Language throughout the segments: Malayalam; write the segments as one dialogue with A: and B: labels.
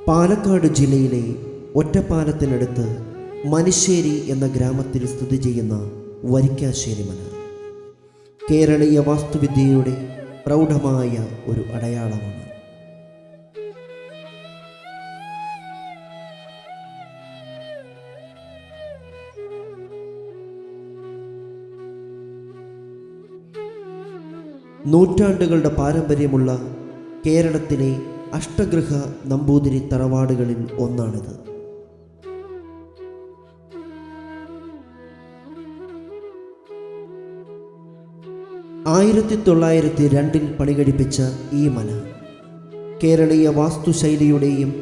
A: പാലക്കാട് ജില്ലയിലെ ഒറ്റപ്പാലത്തിനടുത്ത് മനുശ്ശേരി എന്ന ഗ്രാമത്തിൽ സ്ഥിതി ചെയ്യുന്ന വരിക്കാശ്ശേരി മന കേരളീയ വാസ്തുവിദ്യയുടെ പ്രൗഢമായ ഒരു അടയാളമാണ്. നൂറ്റാണ്ടുകളുടെ പാരമ്പര്യമുള്ള കേരളത്തിലെ അഷ്ടഗൃഹ നമ്പൂതിരി തറവാടുകളിൽ ഒന്നാണിത്. ആയിരത്തി 1902 പണികഴിപ്പിച്ച ഈ മന കേരളീയ വാസ്തുശൈലിയുടെയും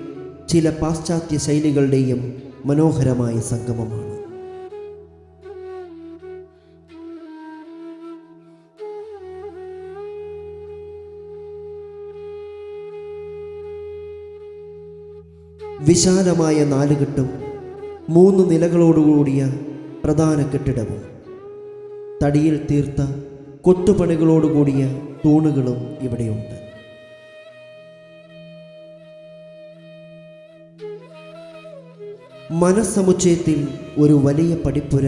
A: ചില പാശ്ചാത്യ ശൈലികളുടെയും മനോഹരമായ സംഗമമാണ്. വിശാലമായ നാലുകെട്ടും 3 നിലകളോടുകൂടിയ പ്രധാന കെട്ടിടവും തടിയിൽ തീർത്ത കൊത്തുപണികളോടുകൂടിയ തൂണുകളും ഇവിടെയുണ്ട്. മനസ്സമുച്ചയത്തിൽ ഒരു വലിയ പടിപ്പുര,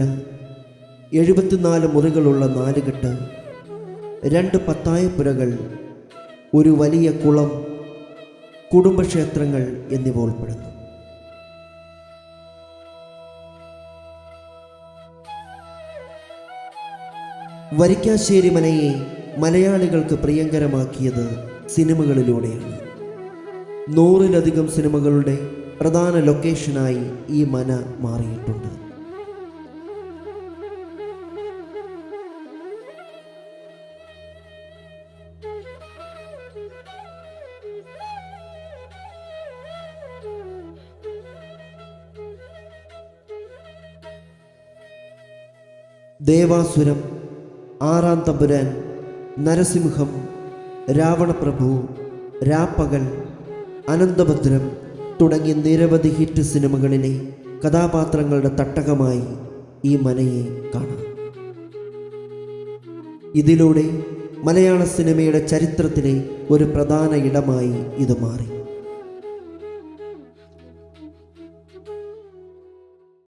A: 74 മുറികളുള്ള നാലുകെട്ട്, 2 പത്തായപ്പുരകൾ, ഒരു വലിയ കുളം, കുടുംബക്ഷേത്രങ്ങൾ എന്നിവ ഉൾപ്പെടുന്നു. വരിക്കാശ്ശേരി മനയെ മലയാളികൾക്ക് പ്രിയങ്കരമാക്കിയത് സിനിമകളിലൂടെയാണ്. 100-ലധികം സിനിമകളുടെ പ്രധാന ലൊക്കേഷനായി ഈ മന മാറിയിട്ടുണ്ട്. ദേവാസുരം, ആറാം തമ്പുരാൻ, നരസിംഹം, രാവണപ്രഭു, രാപ്പകൽ, അനന്തഭദ്രം തുടങ്ങിയ നിരവധി ഹിറ്റ് സിനിമകളിലെ കഥാപാത്രങ്ങളുടെ തട്ടകമായി ഈ മനയെ കാണാം. ഇതിലൂടെ മലയാള സിനിമയുടെ ചരിത്രത്തിലെ ഒരു പ്രധാന ഇടമായി ഇത് മാറി.